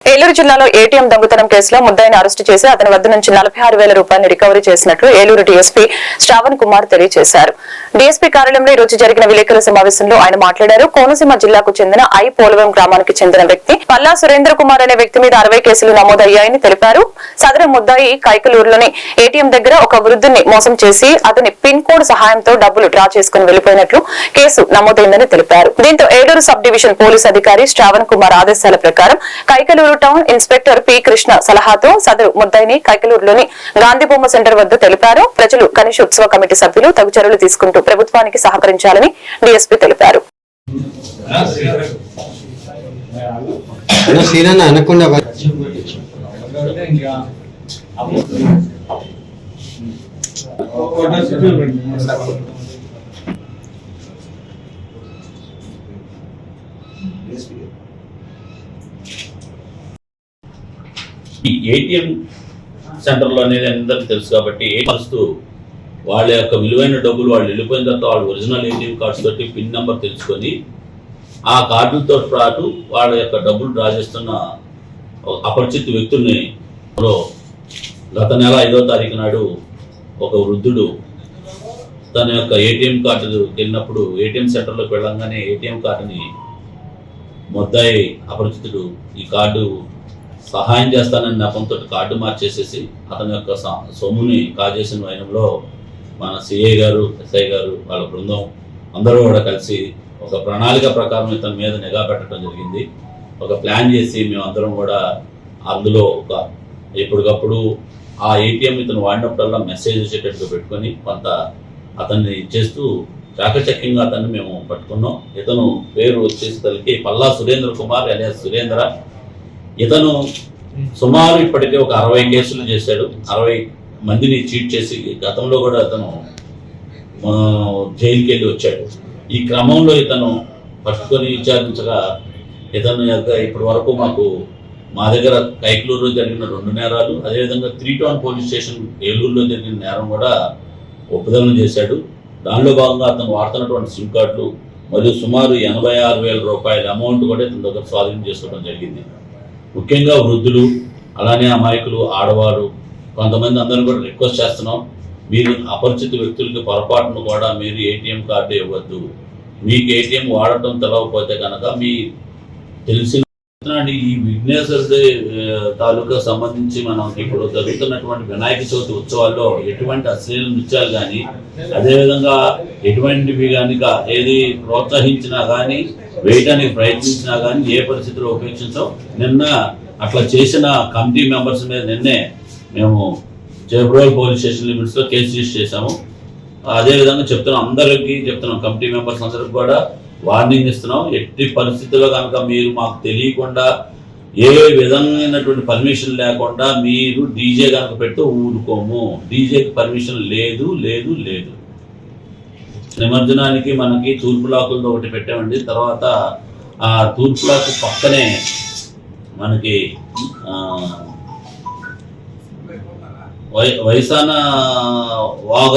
ఏలూరు జిల్లాలో ఏటీఎం దొంగతనం కేసులో ముద్దాయిని అరెస్టు చేసి అతని వద్ద నుంచి 46,000 రూపాయలు రికవరీ చేసినట్లు ఏలూరు డీఎస్పీ శ్రావణ్ కుమార్ తెలియజేశారు. డీఎస్పీ కార్యాలయంలో ఈ రోజు జరిగిన విలేకరుల సమావేశంలో ఆయన మాట్లాడారు. కోనసీమ జిల్లాకు చెందిన పోలవరం గ్రామానికి చెందిన వ్యక్తి పల్లా సురేంద్ర కుమార్ అనే వ్యక్తి మీద 60 కేసులు నమోదయ్యాయని తెలిపారు. సదరు ముద్దాయి కైకలూరులోని ఏటీఎం దగ్గర ఒక వృద్ధుని మోసం చేసి అతని పిన్ కోడ్ సహాయంతో డబ్బులు డ్రా చేసుకుని వెళ్లిపోయినట్లు కేసు నమోదైందని తెలిపారు. దీంతో ఏలూరు సబ్ డివిజన్ పోలీస్ అధికారి శ్రావణ్ కుమార్ ఆదేశాల ప్రకారం Kaikaluru town inspector P Krishna సలహాతో సదరు ముద్దాయిని కైకలూరులోని గాంధీ బొమ్మ సెంటర్ వద్ద తెలిపారు. ప్రజలు గణేష్ ఉత్సవ కమిటీ సభ్యులు తగు చర్యలు తీసుకుంటూ ప్రభుత్వానికి సహకరించాలని డీఎస్పీ తెలిపారు. ఈ ఏటీఎం సెంటర్లో అనేది అందరికీ తెలుసు కాబట్టి వస్తూ వాళ్ళ యొక్క విలువైన డబ్బులు వాళ్ళు వెళ్ళిపోయిన తర్వాత వాళ్ళ ఒరిజినల్ ఏటీఎం కార్డ్స్ తోటి పిన్ నెంబర్ తెలుసుకొని ఆ కార్డులతో పాటు వాళ్ళ యొక్క డబ్బులు డ్రా చేస్తున్న అపరిచిత వ్యక్తుల్ని గత నెల 5వ తారీఖు నాడు ఒక వృద్ధుడు తన యొక్క ఏటీఎం కార్డు వెళ్ళినప్పుడు ఏటీఎం సెంటర్లోకి వెళ్ళంగానే ఏటీఎం కార్డుని ముద్దాయి అపరిచితుడు ఈ కార్డు సహాయం చేస్తానని నెపంతో కార్డు మార్చేసేసి అతని యొక్క సొమ్ముని కాజేసిన వైనంలో మన సిఐ గారు, ఎస్ఐ గారు, వాళ్ళ బృందం అందరూ కూడా కలిసి ఒక ప్రణాళిక ప్రకారం ఇతని మీద నిఘా పెట్టడం జరిగింది. ఒక ప్లాన్ చేసి మేమందరం కూడా అందులో ఒక ఎప్పటికప్పుడు ఆ ఏటీఎం ఇతను వాడినప్పుడల్లా మెసేజ్ వచ్చేటట్టుగా పెట్టుకొని కొంత అతన్ని ఇచ్చేస్తూ చాకచక్యంగా అతన్ని మేము పట్టుకున్నాం. ఇతను పేరు వచ్చేసి తనకి పల్లా సురేంద్ర కుమార్ అలియాస్ సురేంద్ర. ఇతను సుమారు ఇప్పటికే ఒక 60 కేసులు చేశాడు. 60 మందిని చీట్ చేసి గతంలో కూడా అతను జైలుకి వెళ్ళి వచ్చాడు. ఈ క్రమంలో ఇతను పట్టుకొని విచారించగా ఇతను యొక్క ఇప్పటి వరకు మా దగ్గర కైకలూరులో జరిగిన 2 నేరాలు, అదేవిధంగా 3 టౌన్ పోలీస్ స్టేషన్ ఏలూరులో జరిగిన నేరం కూడా ఒప్పుదల చేశాడు. దానిలో భాగంగా అతను వాడుతున్నటువంటి సిమ్ కార్డులు మరియు సుమారు 86,000 రూపాయల అమౌంట్ కూడా ఇతని దగ్గర స్వాధీనం చేసుకోవడం జరిగింది. ముఖ్యంగా వృద్ధులు, అలానే అమాయకులు, ఆడవారు కొంతమంది అందరూ కూడా రిక్వెస్ట్ చేస్తున్నాం, మీరు అపరిచిత వ్యక్తులకి పొరపాటును కూడా మీరు ఏటీఎం కార్డు ఇవ్వద్దు. మీకు ఏటీఎం వాడటం తెలవకపోతే కనుక మీ తెలిసిన ఈ విఘ్నేశ్వరుడి తాలూకా సంబంధించి మనం ఇప్పుడు జరుగుతున్నటువంటి వినాయక చవితి ఉత్సవాల్లో ఎటువంటి అశ్లీల నృత్యాలు కానీ అదేవిధంగా ఎటువంటివి కనుక ఏది ప్రోత్సహించినా కానీ వేయటానికి ప్రయత్నించినా కానీ ఏ పరిస్థితిలో ఉపేక్షించాం. నిన్న అట్లా చేసిన కమిటీ మెంబర్స్ మీద నిన్నే మేము చేబ్రోల్ పోలీస్ స్టేషన్ లిమిట్స్లో కేసు రిజిస్టర్ చేశాము. అదేవిధంగా అందరికీ చెప్తున్నాం, కమిటీ మెంబర్స్ అందరికి కూడా వార్నింగ్ ఇస్తున్నాం. ఎట్టి పరిస్థితుల్లో కనుక మీరు మాకు తెలియకుండా ఏ విధమైనటువంటి పర్మిషన్ లేకుండా మీరు డీజే కనుక పెడితే ఊరుకోము. డీజేకి పర్మిషన్ లేదు లేదు లేదు. నిమజ్జనానికి మనకి తూర్పు లాకులతో ఒకటి పెట్టామండి. తర్వాత ఆ తూర్పు లాకు పక్కనే మనకి వైసాన వాగు